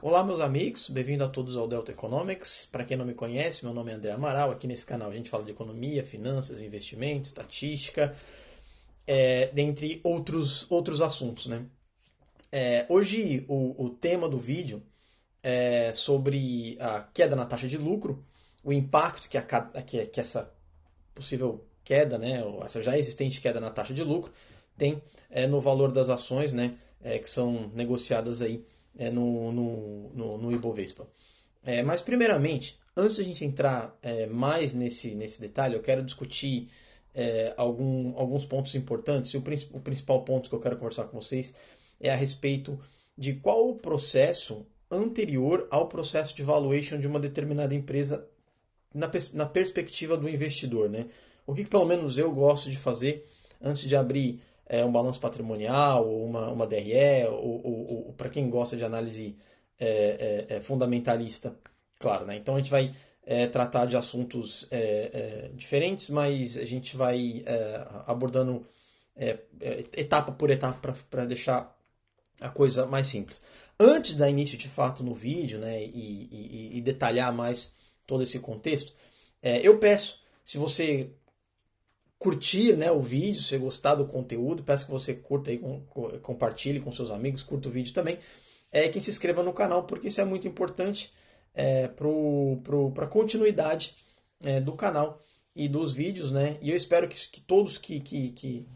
Olá, meus amigos, bem-vindo a todos ao Delta Economics. Para quem não me conhece, meu nome é André Amaral. Aqui nesse canal a gente fala de economia, finanças, investimentos, estatística, dentre outros assuntos, né? Hoje o tema do vídeo é sobre a queda na taxa de lucro, o impacto que essa possível queda, né, ou essa já existente queda na taxa de lucro tem no valor das ações, né, que são negociadas aí no Ibovespa. Mas, primeiramente, antes de a gente entrar mais nesse detalhe, eu quero discutir alguns pontos importantes. E o principal ponto que eu quero conversar com vocês é a respeito de qual o processo anterior ao processo de valuation de uma determinada empresa na perspectiva do investidor, né? O que pelo menos eu gosto de fazer antes de abrir um balanço patrimonial ou uma DRE, ou para quem gosta de análise fundamentalista, claro, né? Então a gente vai tratar de assuntos diferentes, mas a gente vai abordando etapa por etapa para deixar a coisa mais simples. Antes da início de fato no vídeo, né, e detalhar mais todo esse contexto, eu peço, se você curtir, né, o vídeo, se gostar do conteúdo, peço que você curta aí, compartilhe com seus amigos, curta o vídeo também, que se inscreva no canal, porque isso é muito importante para a continuidade do canal e dos vídeos, né? E eu espero que todos que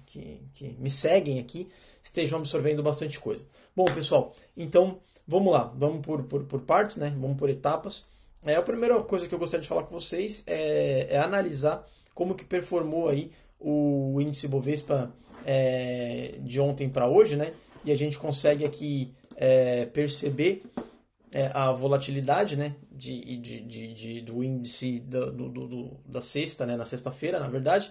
me seguem aqui estejam absorvendo bastante coisa. Bom, pessoal, então vamos lá, vamos por partes, né? Vamos por etapas. A primeira coisa que eu gostaria de falar com vocês é analisar como que performou aí o índice Bovespa de ontem para hoje, né? E a gente consegue aqui perceber a volatilidade, né, do índice da sexta, né, na sexta-feira, na verdade,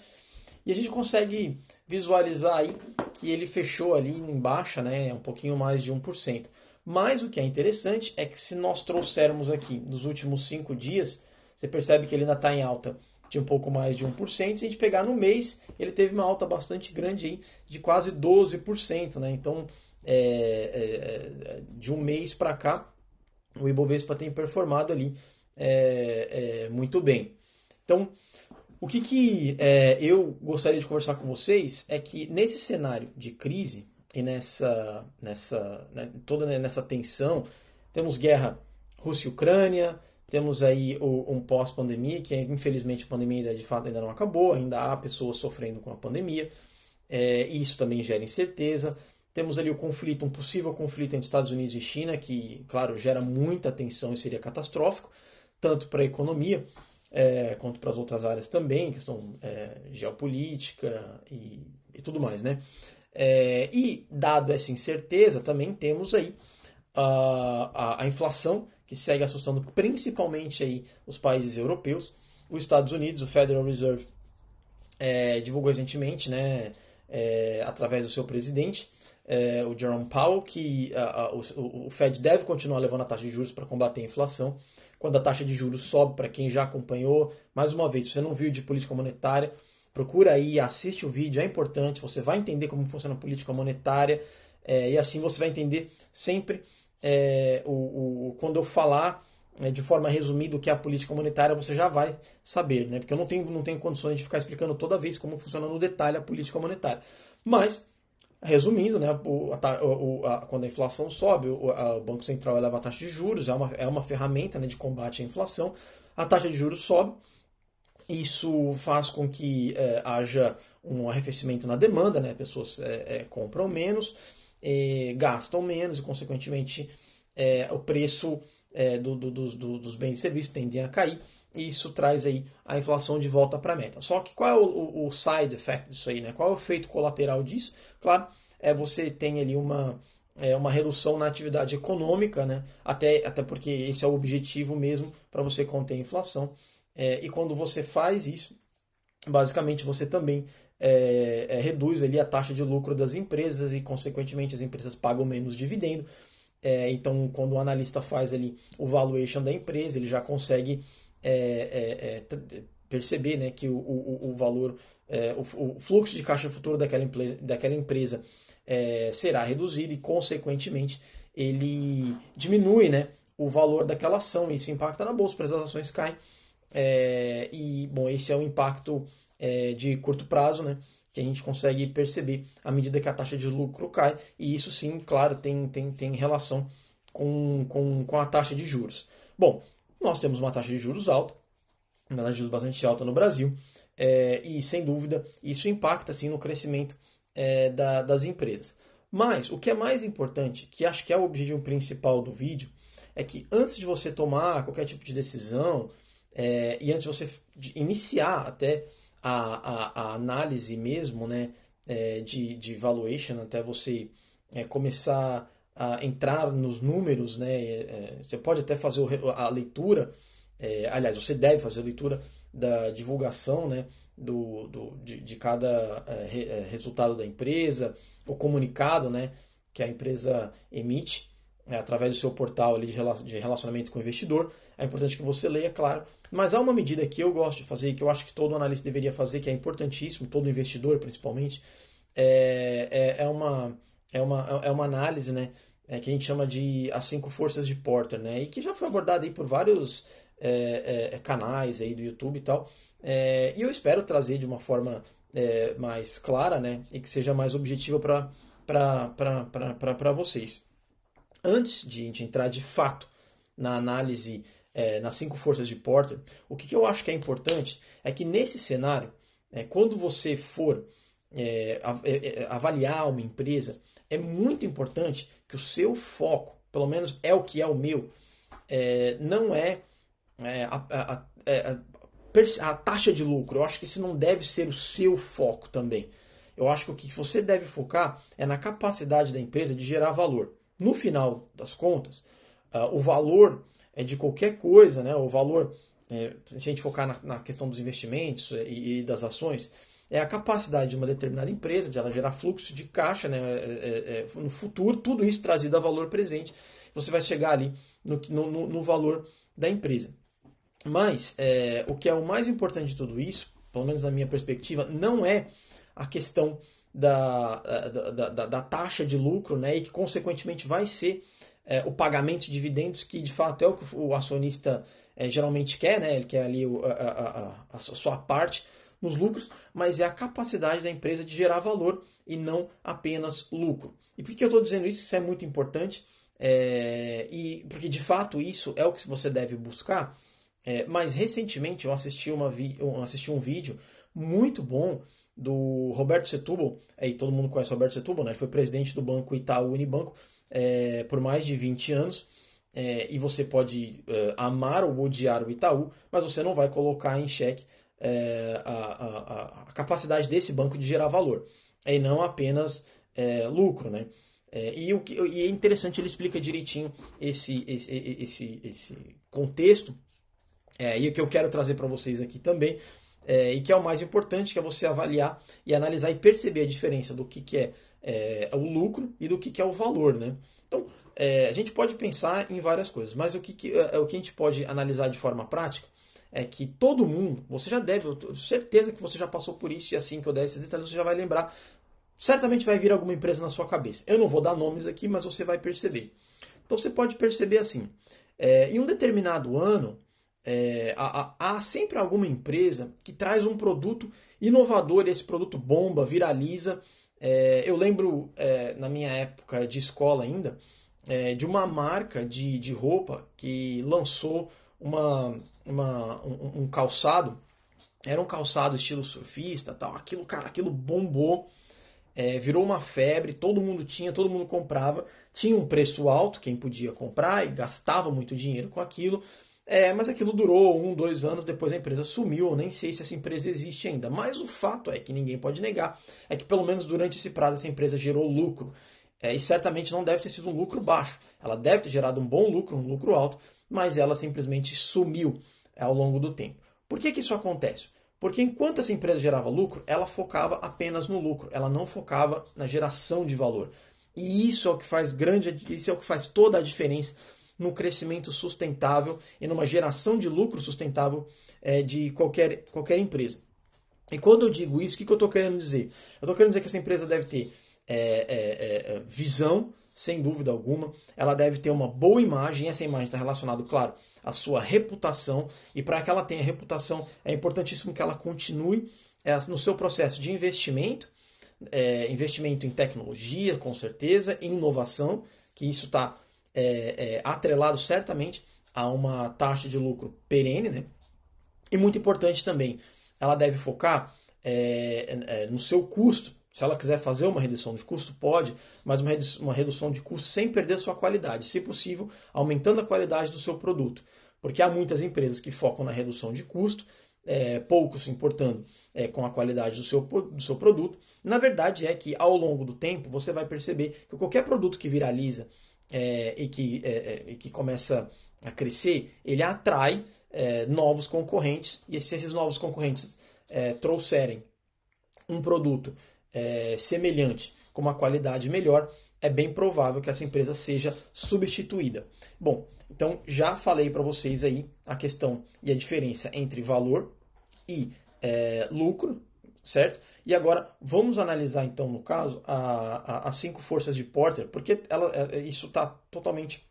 e a gente consegue visualizar aí que ele fechou ali em baixa, né, um pouquinho mais de 1%. Mas o que é interessante é que se nós trouxermos aqui nos últimos 5 dias, você percebe que ele ainda está em alta de um pouco mais de 1%. Se a gente pegar no mês, ele teve uma alta bastante grande aí, de quase 12%. Né? Então, de um mês para cá, o Ibovespa tem performado ali muito bem. Então, o que eu gostaria de conversar com vocês é que nesse cenário de crise e toda nessa tensão, temos guerra Rússia e Ucrânia, temos aí um pós-pandemia, que infelizmente a pandemia de fato ainda não acabou, ainda há pessoas sofrendo com a pandemia, e isso também gera incerteza. Temos ali o conflito, um possível conflito entre Estados Unidos e China, que, claro, gera muita tensão e seria catastrófico, tanto para a economia quanto para as outras áreas também, questão geopolítica e tudo mais, né? E, dado essa incerteza, também temos aí a inflação, que segue assustando principalmente aí os países europeus. Os Estados Unidos, o Federal Reserve, divulgou recentemente, né, através do seu presidente, o Jerome Powell, que o Fed deve continuar levando a taxa de juros para combater a inflação. Quando a taxa de juros sobe, para quem já acompanhou, mais uma vez, se você não viu de política monetária, procura aí, assiste o vídeo, é importante, você vai entender como funciona a política monetária, e assim você vai entender sempre quando eu falar de forma resumida o que é a política monetária, você já vai saber, né? Porque eu não tenho condições de ficar explicando toda vez como funciona no detalhe a política monetária. Mas, resumindo, né, quando a inflação sobe, o Banco Central eleva a taxa de juros, é uma ferramenta, né, de combate à inflação, a taxa de juros sobe, isso faz com que haja um arrefecimento na demanda, né, pessoas compram menos, gastam menos e, consequentemente, o preço dos bens e serviços tendem a cair, e isso traz aí a inflação de volta para a meta. Só que qual é o side effect disso aí, né? Qual é o efeito colateral disso? Claro, você tem ali uma redução na atividade econômica, né? Até porque esse é o objetivo mesmo para você conter a inflação. E quando você faz isso, basicamente você também reduz ali a taxa de lucro das empresas e, consequentemente, as empresas pagam menos dividendo. Então, quando o analista faz ali o valuation da empresa, ele já consegue perceber, né, que o valor, o fluxo de caixa futuro daquela empresa será reduzido e, consequentemente, ele diminui, né, o valor daquela ação. Isso impacta na bolsa, o preço das ações cai. Bom, esse é o impacto de curto prazo, né? Que a gente consegue perceber à medida que a taxa de lucro cai. E isso sim, claro, tem relação com a taxa de juros. Bom, nós temos uma taxa de juros alta, uma taxa de juros bastante alta no Brasil, e sem dúvida isso impacta sim no crescimento das empresas. Mas o que é mais importante, que acho que é o objetivo principal do vídeo, é que antes de você tomar qualquer tipo de decisão, e antes de você iniciar até a análise mesmo, né, de valuation, até você começar a entrar nos números, né, você pode até fazer a leitura, aliás, você deve fazer a leitura da divulgação, né, de cada resultado da empresa, o comunicado, né, que a empresa emite através do seu portal ali de relacionamento com o investidor. É importante que você leia, claro, mas há uma medida que eu gosto de fazer e que eu acho que todo analista deveria fazer, que é importantíssimo, todo investidor principalmente, é uma análise, né, que a gente chama de as 5 forças de Porter, né, e que já foi abordada aí por vários canais aí do YouTube e tal, e eu espero trazer de uma forma mais clara, né, e que seja mais objetiva para vocês. Antes de a gente entrar de fato na análise nas 5 forças de Porter, o que eu acho que é importante é que nesse cenário, quando você for avaliar uma empresa, é muito importante que o seu foco, pelo menos é o que é o meu, não a taxa de lucro. Eu acho que esse não deve ser o seu foco também. Eu acho que o que você deve focar é na capacidade da empresa de gerar valor. No final das contas, o valor de qualquer coisa, né, o valor, se a gente focar na questão dos investimentos e das ações, é a capacidade de uma determinada empresa, de ela gerar fluxo de caixa, né, no futuro, tudo isso trazido a valor presente, você vai chegar ali no valor da empresa. Mas o que é o mais importante de tudo isso, pelo menos na minha perspectiva, não é a questão da taxa de lucro, né, e que consequentemente vai ser o pagamento de dividendos, que de fato é o que o acionista geralmente quer, né, ele quer ali a sua parte nos lucros, mas é a capacidade da empresa de gerar valor e não apenas lucro. E por que eu estou dizendo isso? Isso é muito importante, e porque de fato isso é o que você deve buscar. Mas recentemente eu assisti um vídeo muito bom do Roberto Setúbal. Aí todo mundo conhece o Roberto Setúbal, né? Ele foi presidente do Banco Itaú Unibanco por mais de 20 anos. E você pode amar ou odiar o Itaú, mas você não vai colocar em xeque a capacidade desse banco de gerar valor, e não apenas lucro, né? E é interessante, ele explica direitinho esse contexto. E o que eu quero trazer para vocês aqui também, e que é o mais importante, que é você avaliar e analisar e perceber a diferença do que é o lucro e do que é o valor, né? Então, a gente pode pensar em várias coisas, mas o que a gente pode analisar de forma prática é que todo mundo, você já deve, eu tenho certeza que você já passou por isso, e assim que eu der esses detalhes, você já vai lembrar, certamente vai vir alguma empresa na sua cabeça. Eu não vou dar nomes aqui, mas você vai perceber. Então você pode perceber assim, em um determinado ano, há sempre alguma empresa que traz um produto inovador, e esse produto bomba, viraliza. Eu lembro, na minha época de escola ainda, de uma marca de roupa que lançou um calçado. Era um calçado estilo surfista, tal. Aquilo, cara, aquilo bombou. Virou uma febre, todo mundo tinha, todo mundo comprava, tinha um preço alto, quem podia comprar, e gastava muito dinheiro com aquilo, mas aquilo durou 1, 2 anos, depois a empresa sumiu, eu nem sei se essa empresa existe ainda, mas o fato é que ninguém pode negar, é que pelo menos durante esse prazo essa empresa gerou lucro, e certamente não deve ter sido um lucro baixo, ela deve ter gerado um bom lucro, um lucro alto, mas ela simplesmente sumiu ao longo do tempo. Por que isso acontece? Porque enquanto essa empresa gerava lucro, ela focava apenas no lucro, ela não focava na geração de valor. E isso é o que faz isso é o que faz toda a diferença no crescimento sustentável e numa geração de lucro sustentável de qualquer empresa. E quando eu digo isso, o que eu estou querendo dizer? Eu estou querendo dizer que essa empresa deve ter visão, sem dúvida alguma. Ela deve ter uma boa imagem, e essa imagem está relacionada, claro, à sua reputação. E para que ela tenha reputação, é importantíssimo que ela continue no seu processo de investimento, investimento em tecnologia, com certeza, em inovação, que isso está atrelado certamente a uma taxa de lucro perene, né? E muito importante também, ela deve focar no seu custo. Se ela quiser fazer uma redução de custo, pode, mas uma redução de custo sem perder sua qualidade. Se possível, aumentando a qualidade do seu produto. Porque há muitas empresas que focam na redução de custo, poucos se importando com a qualidade do seu produto. Na verdade é que ao longo do tempo você vai perceber que qualquer produto que viraliza e que começa a crescer, ele atrai novos concorrentes, e se esses novos concorrentes trouxerem um produto semelhante com uma qualidade melhor, é bem provável que essa empresa seja substituída. Bom, então já falei para vocês aí a questão e a diferença entre valor e lucro, certo? E agora vamos analisar então, no caso, as 5 forças de Porter, porque isso está totalmente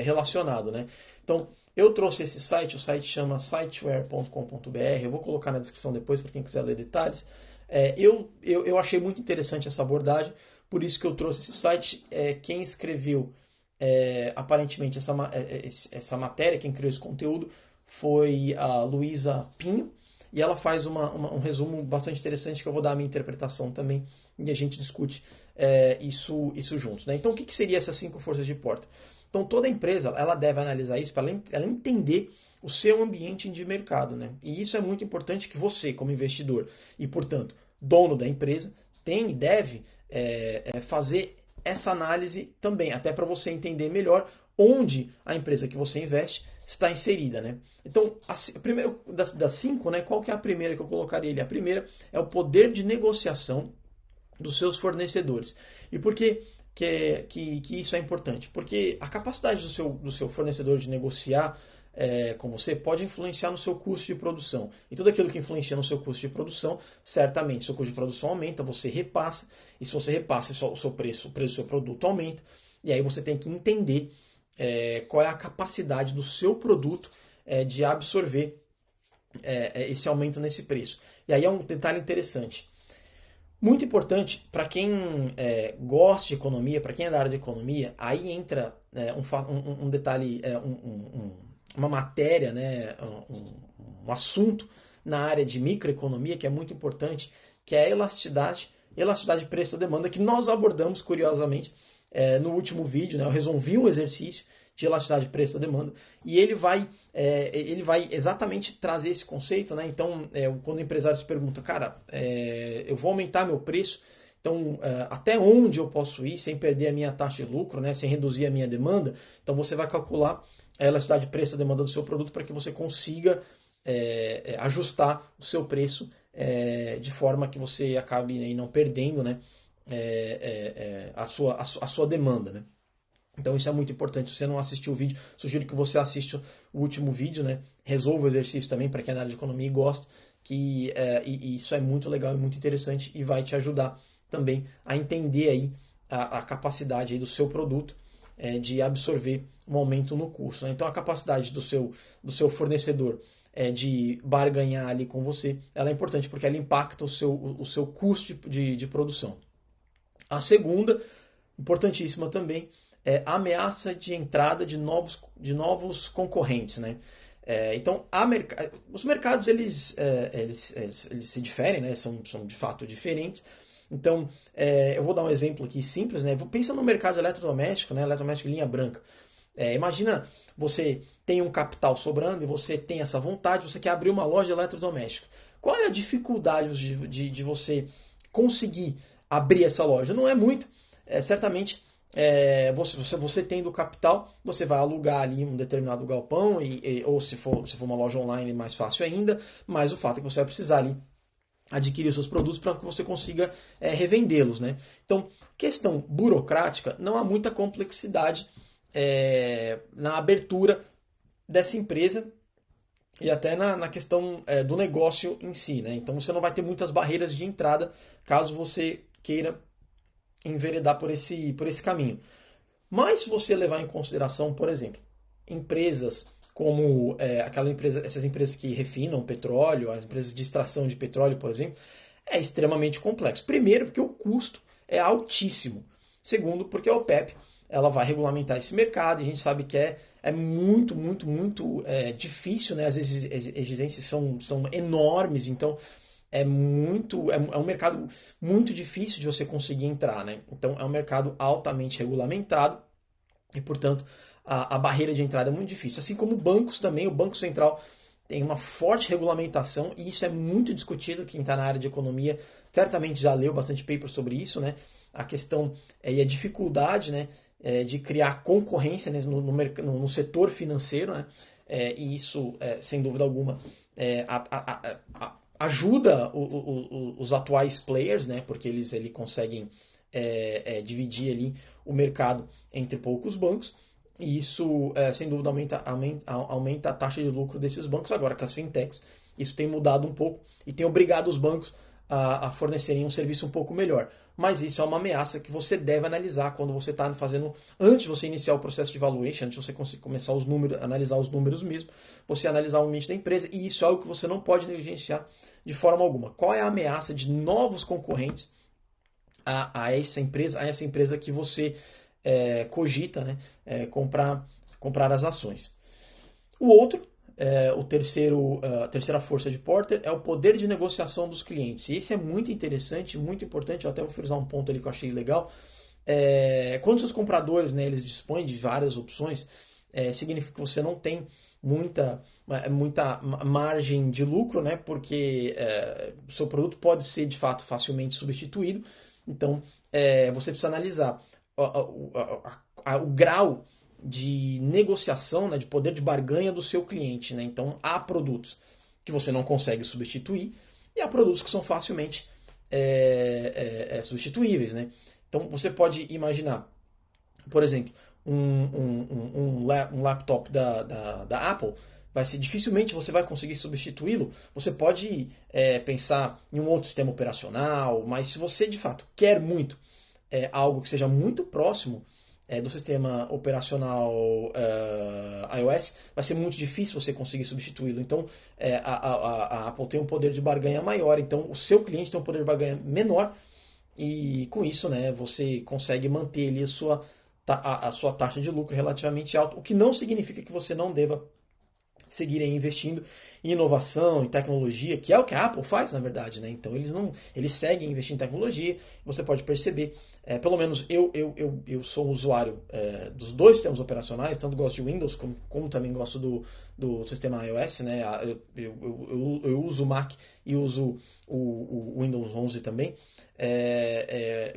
relacionado, né? Então, eu trouxe esse site, o site chama siteware.com.br, eu vou colocar na descrição depois para quem quiser ler detalhes. Eu achei muito interessante essa abordagem, por isso que eu trouxe esse site. Quem escreveu aparentemente essa matéria, quem criou esse conteúdo, foi a Luísa Pinho, e ela faz um resumo bastante interessante que eu vou dar a minha interpretação também, e a gente discute isso juntos, né? Então, o que seria essas 5 forças de Porter? Então, toda empresa ela deve analisar isso para ela entender o seu ambiente de mercado, né? E isso é muito importante que você, como investidor e, portanto, dono da empresa, tem e deve fazer essa análise também, até para você entender melhor onde a empresa que você investe está inserida, né? Então, primeiro das 5, né, qual que é a primeira que eu colocaria? A primeira é o poder de negociação dos seus fornecedores. E por que isso é importante? Porque a capacidade do seu fornecedor de negociar com você pode influenciar no seu custo de produção. E tudo aquilo que influencia no seu custo de produção, certamente seu custo de produção aumenta, você repassa, e se você repassa, o seu preço, o preço do seu produto aumenta, e aí você tem que entender qual é a capacidade do seu produto de absorver esse aumento nesse preço. E aí é um detalhe interessante. Muito importante para quem gosta de economia, para quem é da área de economia, aí entra um detalhe, uma matéria, né, um assunto na área de microeconomia que é muito importante, que é a elasticidade de preço da demanda, que nós abordamos curiosamente no último vídeo, né? Eu resolvi um exercício de elasticidade de preço da demanda, e ele vai exatamente trazer esse conceito, né? Então, quando o empresário se pergunta, cara, eu vou aumentar meu preço, então até onde eu posso ir sem perder a minha taxa de lucro, né? Sem reduzir a minha demanda, então você vai calcular a elasticidade de preço da demanda do seu produto para que você consiga ajustar o seu preço de forma que você acabe não perdendo, né? A sua demanda, né? Então isso é muito importante. Se você não assistiu o vídeo, sugiro que você assista o último vídeo, né? Resolva o exercício também para quem é da área de economia e gosta, que e isso é muito legal e muito interessante e vai te ajudar também a entender aí a capacidade aí do seu produto de absorver um aumento no custo, né? Então a capacidade do seu fornecedor de barganhar ali com você, ela é importante porque ela impacta o seu custo de produção. A segunda, importantíssima também, a ameaça de entrada de novos concorrentes, né? Então, os mercados eles se diferem, né? São de fato diferentes. Então, eu vou dar um exemplo aqui simples, né? Pensa no mercado eletrodoméstico, né? Eletrodoméstico linha branca. Imagina você tem um capital sobrando e você tem essa vontade, você quer abrir uma loja de eletrodoméstico. Qual é a dificuldade de você conseguir abrir essa loja? Não é muito, certamente. Você tendo capital, você vai alugar ali um determinado galpão, ou se for uma loja online, mais fácil ainda, mas o fato é que você vai precisar ali adquirir os seus produtos para que você consiga revendê-los, né? Então, questão burocrática, não há muita complexidade na abertura dessa empresa e até na questão do negócio em si, né? Então você não vai ter muitas barreiras de entrada caso você queira enveredar por esse caminho. Mas se você levar em consideração, por exemplo, empresas como essas empresas que refinam petróleo, as empresas de extração de petróleo, por exemplo, é extremamente complexo. Primeiro, porque o custo é altíssimo. Segundo, porque a OPEP ela vai regulamentar esse mercado e a gente sabe que é muito, muito, muito difícil, né? As exigências são enormes, então é um mercado muito difícil de você conseguir entrar, né? Então é um mercado altamente regulamentado e, portanto, a barreira de entrada é muito difícil. Assim como bancos também, o Banco Central tem uma forte regulamentação e isso é muito discutido. Quem está na área de economia certamente já leu bastante paper sobre isso, né? A questão e a dificuldade, né, de criar concorrência, né, no setor financeiro, né? E isso, sem dúvida alguma, ajuda os atuais players, né? Porque eles conseguem dividir ali o mercado entre poucos bancos. E isso, sem dúvida, aumenta a taxa de lucro desses bancos. Agora, com as fintechs, isso tem mudado um pouco e tem obrigado os bancos a fornecerem um serviço um pouco melhor. Mas isso é uma ameaça que você deve analisar quando você está fazendo, antes de você iniciar o processo de valuation, antes de você começar analisar os números mesmo, você analisar o limite da empresa, e isso é algo que você não pode negligenciar de forma alguma. Qual é a ameaça de novos concorrentes a essa empresa que você cogita, né, comprar as ações? O outro, a terceira força de Porter é o poder de negociação dos clientes. E esse é muito interessante, muito importante. Eu até vou frisar um ponto ali que eu achei legal. Quando os compradores, né, eles dispõem de várias opções, significa que você não tem muita margem de lucro, né, porque o seu produto pode ser de fato facilmente substituído. Então você precisa analisar o grau de negociação, né, de poder de barganha do seu cliente, né? Então há produtos que você não consegue substituir e há produtos que são facilmente substituíveis, né? Então você pode imaginar, por exemplo, um laptop da Apple. Dificilmente você vai conseguir substituí-lo. Você pode pensar em um outro sistema operacional, mas se você de fato quer muito algo que seja muito próximo do sistema operacional iOS, vai ser muito difícil você conseguir substituí-lo. Então, a Apple tem um poder de barganha maior, então o seu cliente tem um poder de barganha menor, e com isso, né, você consegue manter ali a sua taxa de lucro relativamente alta, o que não significa que você não deva seguirem investindo em inovação, em tecnologia, que é o que a Apple faz, na verdade, né? Então eles seguem investindo em tecnologia. Você pode perceber, pelo menos eu sou um usuário dos dois sistemas operacionais, tanto gosto de Windows como também gosto do sistema iOS, né? Eu uso o Mac e uso o Windows 11 também.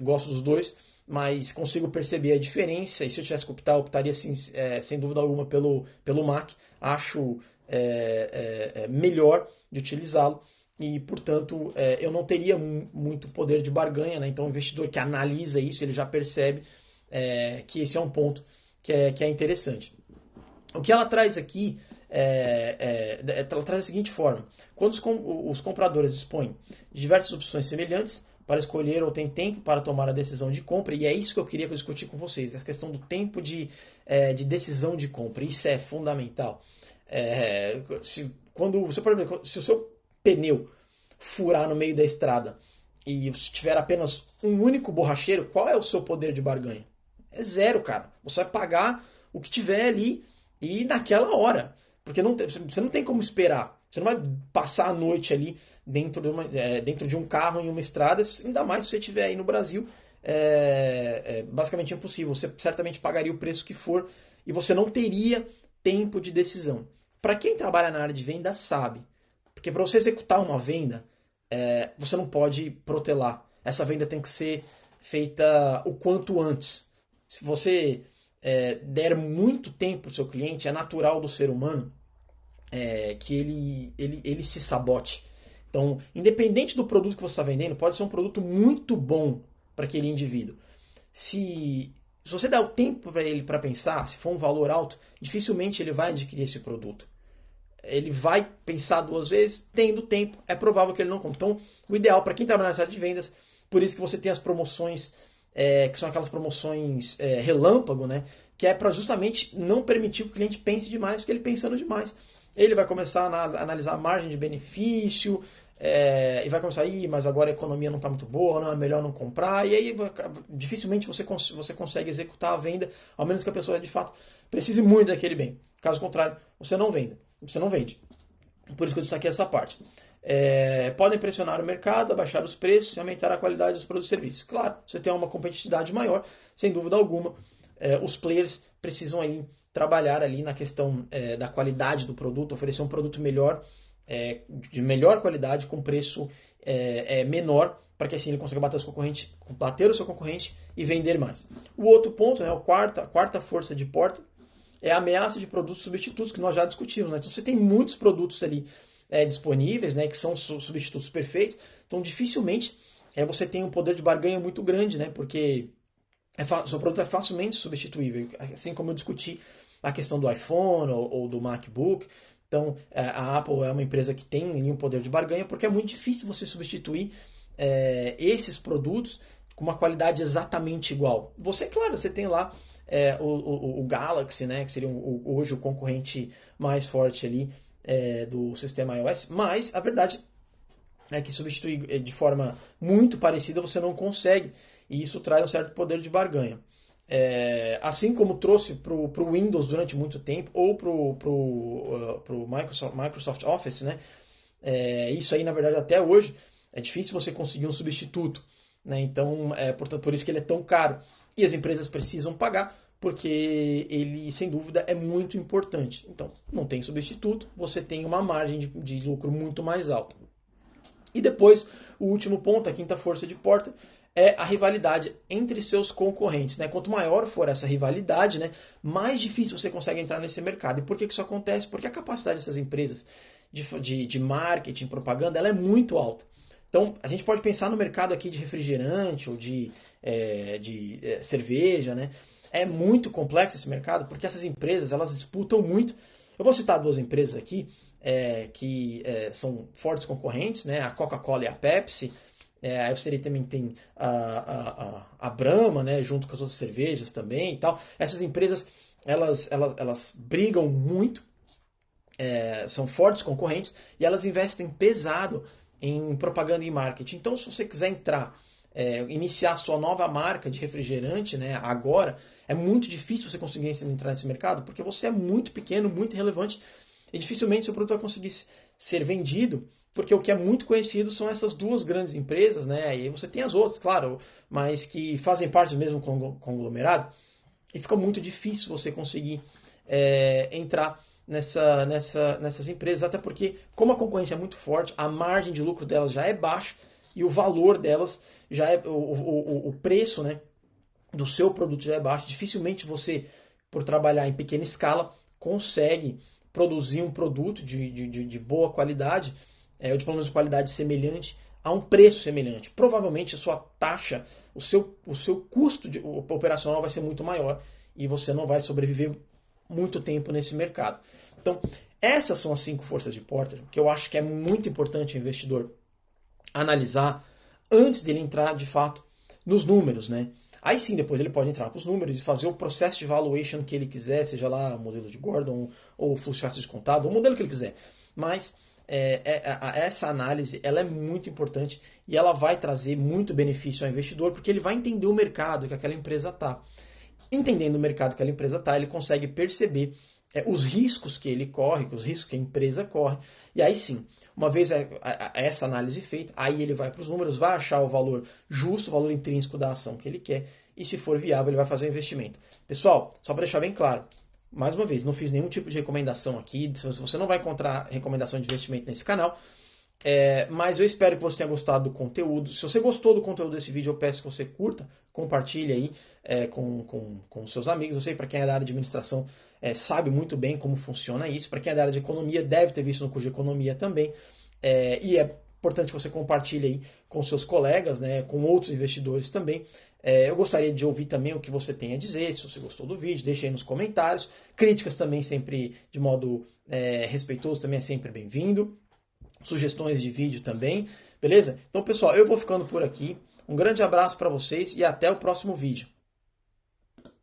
Gosto dos dois, mas consigo perceber a diferença, e se eu tivesse que optar, eu optaria sem dúvida alguma pelo Mac. Acho melhor de utilizá-lo e, portanto, eu não teria muito poder de barganha, né? Então o investidor que analisa isso, ele já percebe que esse é um ponto que é interessante. O que ela traz aqui ela traz da seguinte forma: quando os compradores dispõem de diversas opções semelhantes para escolher ou tem tempo para tomar a decisão de compra, e é isso que eu queria discutir com vocês, a questão do tempo de decisão de compra. Isso é fundamental. Se o seu pneu furar no meio da estrada e tiver apenas um único borracheiro, qual é o seu poder de barganha? É zero, cara. Você vai pagar o que tiver ali e naquela hora. Porque você não tem como esperar. Você não vai passar a noite ali dentro de um carro em uma estrada, ainda mais se você estiver aí no Brasil. Basicamente impossível. Você certamente pagaria o preço que for e você não teria tempo de decisão. Para quem trabalha na área de venda, sabe. Porque para você executar uma venda, você não pode protelar. Essa venda tem que ser feita o quanto antes. Se você der muito tempo para o seu cliente, é natural do ser humano que ele se sabote. Então, independente do produto que você está vendendo, pode ser um produto muito bom para aquele indivíduo. Se você der o tempo para ele para pensar, se for um valor alto, dificilmente ele vai adquirir esse produto. Ele vai pensar duas vezes, tendo tempo, é provável que ele não compre. Então, o ideal para quem trabalha nessa área de vendas, por isso que você tem as promoções que são aquelas promoções relâmpago, né? Que é para justamente não permitir que o cliente pense demais, porque ele pensando demais, ele vai começar a analisar a margem de benefício, e vai começar, mas agora a economia não está muito boa, não é melhor não comprar, e aí dificilmente você consegue executar a venda, ao menos que a pessoa de fato precise muito daquele bem. Caso contrário, você não vende. Por isso que eu destaquei essa parte. Podem pressionar o mercado, abaixar os preços e aumentar a qualidade dos produtos e serviços. Claro, você tem uma competitividade maior, sem dúvida alguma. Os players precisam ali trabalhar ali na questão da qualidade do produto, oferecer um produto melhor, de melhor qualidade, com preço menor, para que assim ele consiga bater o seu concorrente e vender mais. O outro ponto, né, a quarta força de porta, é a ameaça de produtos substitutos, que nós já discutimos. Né? Então você tem muitos produtos ali disponíveis, né, que são substitutos perfeitos, então dificilmente você tem um poder de barganha muito grande, né, porque o seu produto é facilmente substituível, assim como eu discuti a questão do iPhone ou do MacBook. Então a Apple é uma empresa que tem um poder de barganha, porque é muito difícil você substituir esses produtos com uma qualidade exatamente igual. Claro, você tem lá o Galaxy, né, que seria hoje o concorrente mais forte ali do sistema iOS, mas a verdade é que substituir de forma muito parecida você não consegue, e isso traz um certo poder de barganha. Assim como trouxe para o Windows durante muito tempo, ou para o Microsoft Office, né? Isso aí, na verdade, até hoje, é difícil você conseguir um substituto. Né? Então, portanto, por isso que ele é tão caro. E as empresas precisam pagar, porque ele, sem dúvida, é muito importante. Então, não tem substituto, você tem uma margem de lucro muito mais alta. E depois, o último ponto, a quinta força de porta, é a rivalidade entre seus concorrentes. Né? Quanto maior for essa rivalidade, né, mais difícil você consegue entrar nesse mercado. E por que isso acontece? Porque a capacidade dessas empresas de marketing, propaganda, ela é muito alta. Então, a gente pode pensar no mercado aqui de refrigerante ou de cerveja, né? É muito complexo esse mercado, porque essas empresas, elas disputam muito. Eu vou citar duas empresas aqui, que são fortes concorrentes, né? A Coca-Cola e a Pepsi. Aí você também tem a Brahma, né? Junto com as outras cervejas também e tal. Essas empresas, elas brigam muito, são fortes concorrentes, e elas investem pesado em propaganda e marketing. Então, se você quiser iniciar sua nova marca de refrigerante, né, agora, é muito difícil você conseguir entrar nesse mercado, porque você é muito pequeno, muito irrelevante, e dificilmente seu produto vai conseguir ser vendido, porque o que é muito conhecido são essas duas grandes empresas, né, e você tem as outras, claro, mas que fazem parte do mesmo conglomerado, e fica muito difícil você conseguir entrar nessas empresas, até porque, como a concorrência é muito forte, a margem de lucro delas já é baixa, e o valor delas já é, o preço, né, do seu produto já é baixo. Dificilmente você, por trabalhar em pequena escala, consegue produzir um produto de boa qualidade, ou de pelo menos qualidade semelhante, a um preço semelhante. Provavelmente a sua taxa, o seu custo operacional vai ser muito maior, e você não vai sobreviver muito tempo nesse mercado. Então, essas são as 5 forças de Porter, que eu acho que é muito importante o investidor analisar antes dele entrar, de fato, nos números, né? Aí sim, depois ele pode entrar com os números e fazer o processo de valuation que ele quiser, seja lá o modelo de Gordon ou o fluxo de descontado, o modelo que ele quiser. Mas essa análise ela é muito importante, e ela vai trazer muito benefício ao investidor, porque ele vai entender o mercado que aquela empresa está. Entendendo o mercado que aquela empresa está, ele consegue perceber os riscos que ele corre, os riscos que a empresa corre, e aí sim, uma vez essa análise feita, aí ele vai para os números, vai achar o valor justo, o valor intrínseco da ação que ele quer, e se for viável, ele vai fazer o investimento. Pessoal, só para deixar bem claro, mais uma vez, não fiz nenhum tipo de recomendação aqui, você não vai encontrar recomendação de investimento nesse canal, mas eu espero que você tenha gostado do conteúdo. Se você gostou do conteúdo desse vídeo, eu peço que você curta, compartilhe aí com seus amigos. Eu sei, para quem é da área de administração, sabe muito bem como funciona isso. Para quem é da área de economia, deve ter visto no curso de economia também. E é importante que você compartilhe aí com seus colegas, né, com outros investidores também. Eu gostaria de ouvir também o que você tem a dizer, se você gostou do vídeo, deixe aí nos comentários. Críticas também sempre de modo respeitoso, também é sempre bem-vindo. Sugestões de vídeo também, beleza? Então, pessoal, eu vou ficando por aqui. Um grande abraço para vocês e até o próximo vídeo.